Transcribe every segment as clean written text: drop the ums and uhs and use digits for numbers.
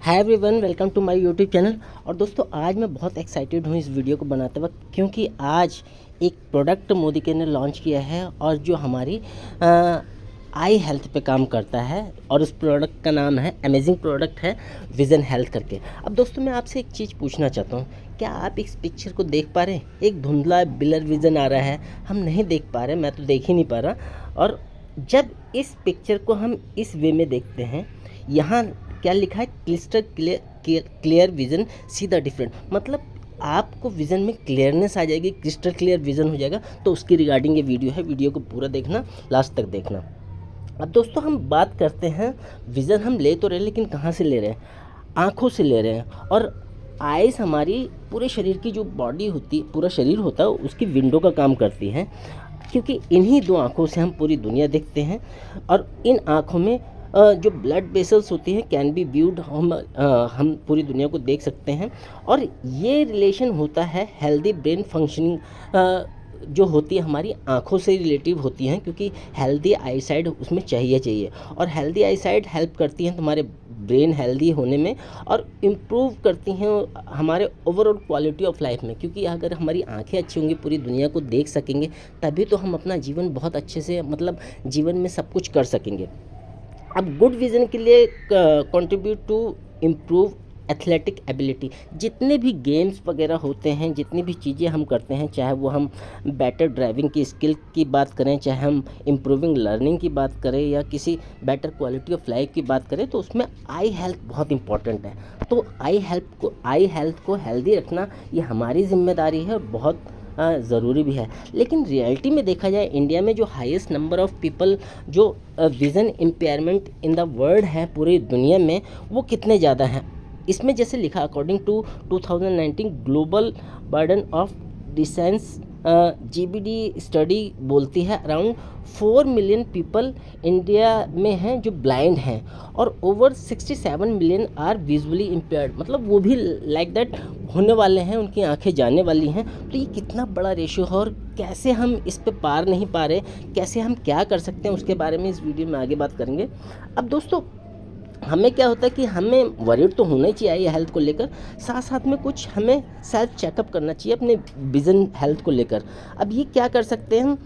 Hi everyone, welcome to my YouTube channel. और दोस्तों, आज मैं बहुत एक्साइटेड हूँ इस वीडियो को बनाते वक्त, क्योंकि आज एक प्रोडक्ट मोदी के ने लॉन्च किया है और जो हमारी आई हेल्थ पे काम करता है। और उस प्रोडक्ट का नाम है, अमेजिंग प्रोडक्ट है, विज़न हेल्थ करके। अब दोस्तों, मैं आपसे एक चीज़ पूछना चाहता हूँ, क्या आप इस पिक्चर को देख पा रहे हैं? एक धुंधला बिलर विज़न आ रहा है, हम नहीं देख पा रहे, मैं तो देख ही नहीं पा रहा। और जब इस पिक्चर को हम इस वे में देखते हैं, यहाँ क्या लिखा है? Clyster clear vision, see the different. मतलब आपको विज़न में क्लियरनेस आ जाएगी, क्रिस्टल क्लियर विज़न हो जाएगा। तो उसकी रिगार्डिंग ये वीडियो है, वीडियो को पूरा देखना, लास्ट तक देखना। अब दोस्तों, हम बात करते हैं, विज़न हम ले तो रहे हैं, लेकिन कहाँ से ले रहे हैं? आँखों से ले रहे हैं। और आइज़ हमारी पूरे शरीर की जो बॉडी होती, पूरा शरीर होता है, उसकी विंडो का काम करती हैं, क्योंकि इन्हीं दो आँखों से हम पूरी दुनिया देखते हैं। और इन आँखों में जो ब्लड वेसल्स होती हैं कैन बी व्यूड, हम पूरी दुनिया को देख सकते हैं। और ये रिलेशन होता है हेल्दी ब्रेन फंक्शनिंग, जो होती है हमारी आँखों से रिलेटिव होती हैं, क्योंकि हेल्दी आईसाइट उसमें चाहिए। और हेल्दी आईसाइट हेल्प करती हैं तुम्हारे ब्रेन हेल्दी होने में, और इम्प्रूव करती हैं हमारे ओवरऑल क्वालिटी ऑफ लाइफ में। क्योंकि अगर हमारी आंखें अच्छी होंगी, पूरी दुनिया को देख सकेंगे, तभी तो हम अपना जीवन बहुत अच्छे से, मतलब जीवन में सब कुछ कर सकेंगे। अब गुड विज़न के लिए contribute to improve athletic ability. जितने भी गेम्स वगैरह होते हैं, जितनी भी चीज़ें हम करते हैं, चाहे वो हम बेटर ड्राइविंग की स्किल की बात करें, चाहे हम इम्प्रूविंग लर्निंग की बात करें, या किसी बेटर क्वालिटी ऑफ लाइफ की बात करें, तो उसमें आई हेल्थ बहुत इंपॉर्टेंट है। तो आई हेल्थ को हेल्दी रखना ये हमारी जिम्मेदारी है, और बहुत ज़रूरी भी है। लेकिन रियलिटी में देखा जाए, इंडिया में जो हाईएस्ट नंबर ऑफ़ पीपल जो vision impairment in the world है पूरी दुनिया में, वो कितने ज़्यादा हैं? इसमें जैसे लिखा, according to 2019 global burden of disease GBD study बोलती है, अराउंड 4 मिलियन पीपल इंडिया में हैं जो ब्लाइंड हैं, और over 67 million are visually impaired. मतलब वो भी लाइक दैट होने वाले हैं, उनकी आंखें जाने वाली हैं। तो ये कितना बड़ा रेशियो है, और कैसे हम इस पे पार नहीं पा रहे, कैसे हम क्या कर सकते हैं, उसके बारे में इस वीडियो में आगे बात करेंगे। अब दोस्तों, हमें क्या होता है कि हमें वरीड तो होना ही चाहिए हेल्थ को लेकर, साथ साथ में कुछ हमें सेल्फ चेकअप करना चाहिए अपने विज़न हेल्थ को लेकर। अब ये क्या कर सकते हैं हम?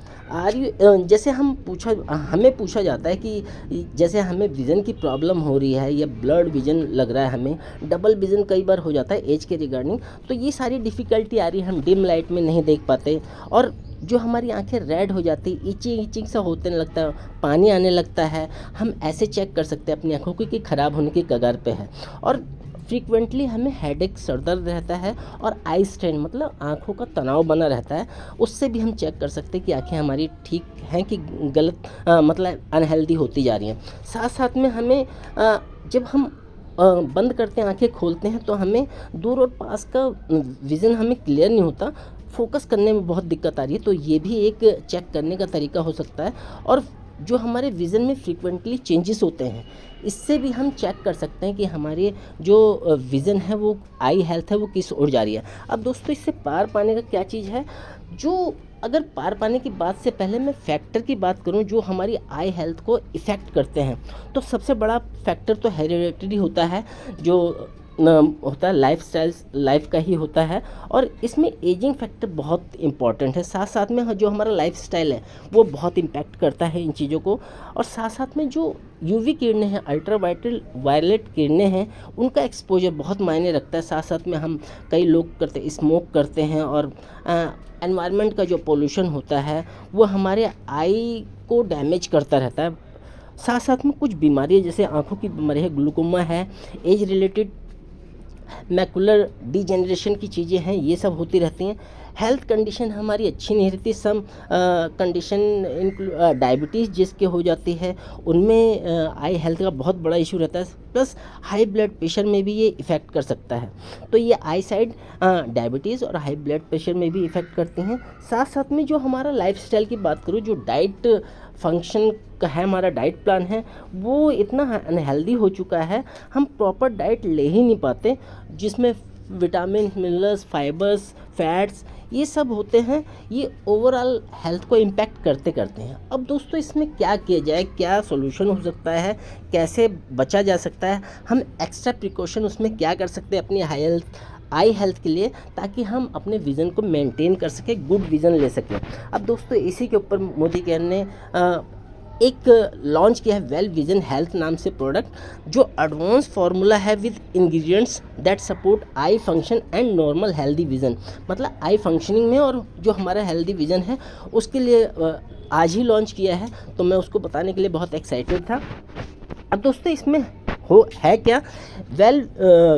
जैसे हमें पूछा जाता है कि जैसे हमें विज़न की प्रॉब्लम हो रही है, या ब्लड विज़न लग रहा है, हमें डबल विज़न कई बार हो जाता है एज के रिगार्डिंग। तो ये सारी डिफ़िकल्टी आ रही है, हम डिम लाइट में नहीं देख पाते, और जो हमारी आंखें रेड हो जाती, इचिंग सा होने लगता है, पानी आने लगता है। हम ऐसे चेक कर सकते हैं अपनी आंखों को कि ख़राब होने की कगार पे है। और फ्रीक्वेंटली हमें हेडेक, सर दर्द रहता है, और आई स्ट्रेन, मतलब आंखों का तनाव बना रहता है। उससे भी हम चेक कर सकते हैं कि आंखें हमारी ठीक हैं कि गलत, मतलब अनहेल्दी होती जा रही हैं। साथ साथ में हमें जब हम बंद करते हैं, आंखें खोलते हैं, तो हमें दूर और पास का विज़न हमें क्लियर नहीं होता, फोकस करने में बहुत दिक्कत आ रही है। तो ये भी एक चेक करने का तरीका हो सकता है। और जो हमारे विज़न में फ्रीक्वेंटली चेंजेस होते हैं, इससे भी हम चेक कर सकते हैं कि हमारे जो विज़न है, वो आई हेल्थ है, वो किस ओर जा रही है। अब दोस्तों, इससे पार पाने का क्या चीज़ है? जो अगर पार पाने की बात से पहले मैं फैक्टर की बात करूं जो हमारी आई हेल्थ को इफ़ेक्ट करते हैं, तो सबसे बड़ा फैक्टर तो हेरिडिटरी होता है, जो होता है लाइफ का ही होता है। और इसमें एजिंग फैक्टर बहुत इंपॉर्टेंट है। साथ साथ में जो हमारा लाइफस्टाइल है, वो बहुत इम्पैक्ट करता है इन चीज़ों को। और साथ साथ में जो यूवी किरणें हैं, अल्ट्रा वायलेट किरणें हैं, उनका एक्सपोजर बहुत मायने रखता है। साथ साथ में हम कई लोग स्मोक करते हैं, और एनवायरनमेंट का जो पोल्यूशन होता है, वो हमारे आई को डैमेज करता रहता है। साथ साथ में कुछ बीमारियाँ, जैसे आँखों की बीमारी है, ग्लूकोमा है, एज रिलेटेड मैकुलर डिजेनरेशन की चीज़ें हैं, ये सब होती रहती हैं। हेल्थ कंडीशन हमारी अच्छी नहीं रहती। सम कंडीशन डायबिटीज़ जिसके हो जाती है, उनमें आई हेल्थ का बहुत बड़ा इशू रहता है। प्लस हाई ब्लड प्रेशर में भी ये इफ़ेक्ट कर सकता है। तो ये आई साइड डायबिटीज़ और हाई ब्लड प्रेशर में भी इफ़ेक्ट करती हैं। साथ साथ में जो हमारा लाइफस्टाइल की बात करूँ, जो डाइट फंक्शन का है, हमारा डाइट प्लान है, वो इतना अनहेल्दी हो चुका है, हम प्रॉपर डाइट ले ही नहीं पाते, जिसमें विटामिन, मिनरल्स, फाइबर्स, फैट्स, ये सब होते हैं, ये ओवरऑल हेल्थ को इम्पैक्ट करते हैं। अब दोस्तों इसमें क्या किया जाए, क्या सॉल्यूशन हो सकता है, कैसे बचा जा सकता है, हम एक्स्ट्रा प्रिकॉशन उसमें क्या कर सकते हैं अपनी आई हेल्थ के लिए, ताकि हम अपने विज़न को मेंटेन कर सकें, गुड विज़न ले सकें। अब दोस्तों इसी के ऊपर मोदी केयर ने एक लॉन्च किया है वेल विजन हेल्थ नाम से प्रोडक्ट, जो एडवांस फार्मूला है with ingredients that support I function and normal healthy vision. मतलब आई फंक्शनिंग में और जो हमारा हेल्दी विज़न है उसके लिए आज ही लॉन्च किया है, तो मैं उसको बताने के लिए बहुत एक्साइटेड था। अब दोस्तों इसमें है क्या, वेल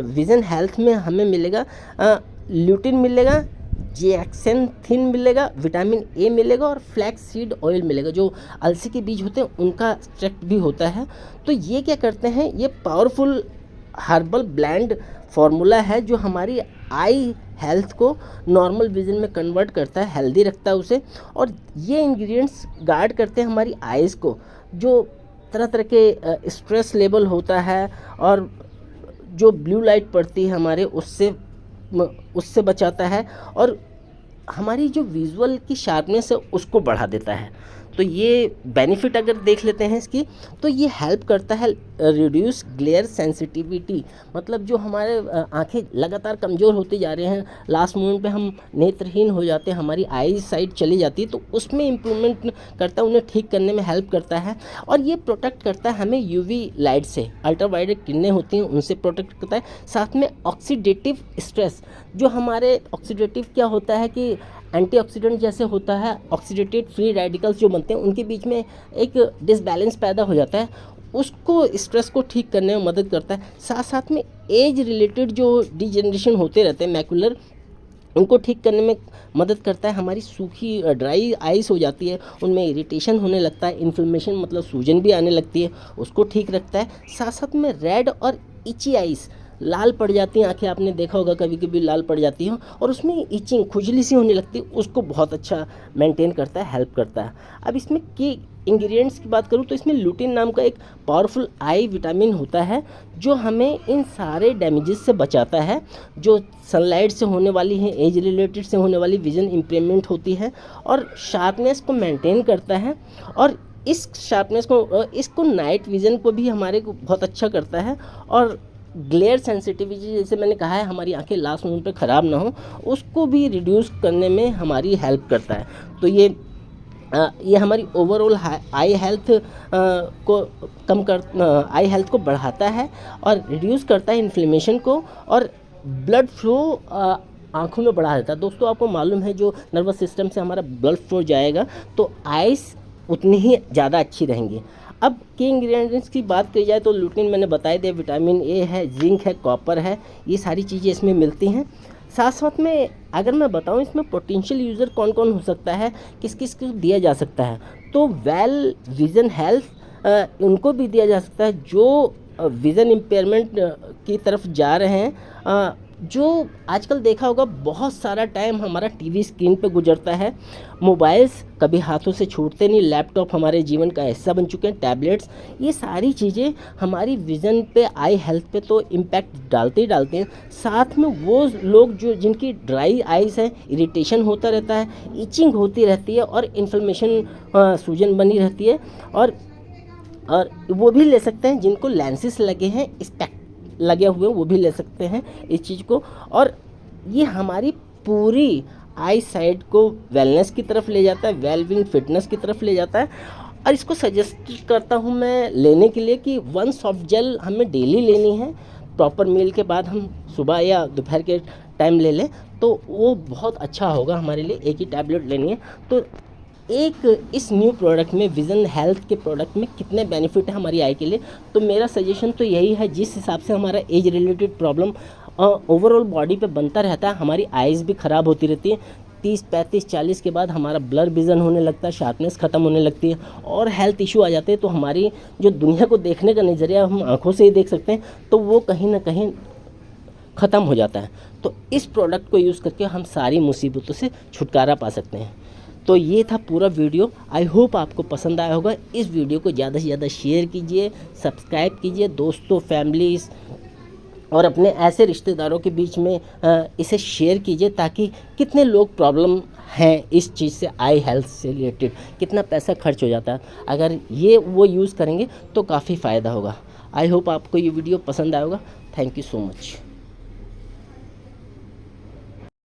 विजन हेल्थ में हमें मिलेगा ल्यूटिन मिलेगा, जेक्सेंथिन मिलेगा, विटामिन ए मिलेगा और फ्लैक्स सीड ऑयल मिलेगा। जो अलसी के बीज होते हैं उनका एक्सट्रैक्ट भी होता है। तो ये क्या करते हैं, ये पावरफुल हर्बल ब्लेंड फार्मूला है जो हमारी आई हेल्थ को नॉर्मल विजन में कन्वर्ट करता है, हेल्दी रखता है उसे। और ये इंग्रेडिएंट्स गार्ड करते हैं हमारी आइज़ को, जो तरह तरह के स्ट्रेस लेवल होता है और जो ब्लू लाइट पड़ती है हमारे उससे बचाता है, और हमारी जो विजुअल की शार्पनेस है उसको बढ़ा देता है। तो ये बेनिफिट अगर देख लेते हैं इसकी, तो ये हेल्प करता है रिड्यूस ग्लेयर सेंसिटिविटी। मतलब जो हमारे आंखें लगातार कमज़ोर होते जा रहे हैं, लास्ट मोमेंट पे हम नेत्रहीन हो जाते हैं, हमारी आई साइड चली जाती है, तो उसमें इम्प्रूवमेंट करता है, उन्हें ठीक करने में हेल्प करता है। और ये प्रोटेक्ट करता है हमें यूवी लाइट से, अल्ट्रावायलेट किरणें होती हैं उनसे प्रोटेक्ट करता है। साथ में ऑक्सीडेटिव स्ट्रेस, जो हमारे ऑक्सीडेटिव क्या होता है कि एंटीऑक्सीडेंट जैसे होता है, ऑक्सीडेटेड फ्री रेडिकल्स जो बनते हैं उनके बीच में एक डिसबैलेंस पैदा हो जाता है, उसको स्ट्रेस को ठीक करने में मदद करता है। साथ साथ में एज रिलेटेड जो डिजेनरेशन होते रहते हैं मैकुलर, उनको ठीक करने में मदद करता है। हमारी सूखी ड्राई आइस हो जाती है, उनमें इरिटेशन होने लगता है, इन्फ्लेमेशन मतलब सूजन भी आने लगती है, उसको ठीक रखता है। साथ साथ में रेड और इची आइस, लाल पड़ जाती हैं आंखें, आपने देखा होगा कभी कभी लाल पड़ जाती हैं और उसमें इचिंग खुजली सी होने लगती है, उसको बहुत अच्छा मेंटेन करता है, हेल्प करता है। अब इसमें की इंग्रेडिएंट्स की बात करूँ तो इसमें ल्यूटिन नाम का एक पावरफुल आई विटामिन होता है जो हमें इन सारे डैमेजेस से बचाता है, जो सनलाइट से होने वाली है, एज रिलेटेड से होने वाली विजन इम्प्रूवमेंट होती है, और शार्पनेस को मेंटेन करता है। और इस शार्पनेस को इसको नाइट विज़न को भी हमारे को बहुत अच्छा करता है, और ग्लेयर सेंसिटिविटी जैसे मैंने कहा है हमारी आंखें लास्ट मोमेंट पे ख़राब ना हो, उसको भी रिड्यूस करने में हमारी हेल्प करता है। तो ये हमारी ओवरऑल आई हेल्थ को कम कर आई हेल्थ को बढ़ाता है और रिड्यूस करता है इन्फ्लेमेशन को, और ब्लड फ्लो आँखों में बढ़ा देता है। दोस्तों आपको मालूम है जो नर्वस सिस्टम से हमारा ब्लड फ्लो जाएगा तो आइज़ उतनी ही ज़्यादा अच्छी रहेंगी। अब के इंग्रेडिएंट्स की बात की जाए तो ल्यूटिन मैंने बताया दिया, विटामिन ए है, जिंक है, कॉपर है, ये सारी चीज़ें इसमें मिलती हैं। साथ साथ में अगर मैं बताऊं इसमें पोटेंशियल यूज़र कौन कौन हो सकता है, किस किस को दिया जा सकता है, तो वेल विज़न हेल्थ उनको भी दिया जा सकता है जो विज़न इम्पेयरमेंट की तरफ जा रहे हैं। जो आजकल देखा होगा बहुत सारा टाइम हमारा टीवी स्क्रीन पे गुजरता है, मोबाइल्स कभी हाथों से छूटते नहीं, लैपटॉप हमारे जीवन का हिस्सा बन चुके हैं, टैबलेट्स, ये सारी चीज़ें हमारी विज़न पे, आई हेल्थ पे तो इम्पैक्ट डालते ही डालते हैं। साथ में वो लोग जो जिनकी ड्राई आइज़ है, इरिटेशन होता रहता है, इचिंग होती रहती है और इन्फ्लेमेशन सूजन बनी रहती है, और वो भी ले सकते हैं जिनको लेंसेस लगे हैं, स्पेक्ट लगे हुए हैं, वो भी ले सकते हैं इस चीज़ को। और ये हमारी पूरी आई साइड को वेलनेस की तरफ ले जाता है, वेलबींग फिटनेस की तरफ ले जाता है। और इसको सजेस्ट करता हूँ मैं लेने के लिए कि 1 सॉफ्ट जेल हमें डेली लेनी है, प्रॉपर मील के बाद हम सुबह या दोपहर के टाइम ले लें तो वो बहुत अच्छा होगा हमारे लिए। एक ही टैबलेट लेनी है। तो एक इस न्यू प्रोडक्ट में, विज़न हेल्थ के प्रोडक्ट में कितने बेनिफिट है हमारी आई के लिए, तो मेरा सजेशन तो यही है, जिस हिसाब से हमारा age related problem overall body पे बनता रहता है, हमारी आइज़ भी ख़राब होती रहती है, 30, 35, 40 के बाद हमारा ब्लर विज़न होने लगता है, शार्पनेस ख़त्म होने लगती है और हेल्थ इशू आ जाते हैं, तो हमारी जो दुनिया को देखने का नज़रिया हम आँखों से ही देख सकते हैं, तो वो कहीं ना कहीं ख़त्म हो जाता है। तो इस प्रोडक्ट को यूज़ करके हम सारी मुसीबतों से छुटकारा पा सकते हैं। तो ये था पूरा वीडियो, आई होप आपको पसंद आया होगा। इस वीडियो को ज़्यादा से ज़्यादा शेयर कीजिए, सब्सक्राइब कीजिए, दोस्तों, फैमिलीज़ और अपने ऐसे रिश्तेदारों के बीच में इसे शेयर कीजिए, ताकि कितने लोग प्रॉब्लम हैं इस चीज़ से, आई हेल्थ से रिलेटेड कितना पैसा खर्च हो जाता है, अगर ये वो यूज़ करेंगे तो काफ़ी फ़ायदा होगा। आई होप आपको ये वीडियो पसंद आएगा। Thank you so much.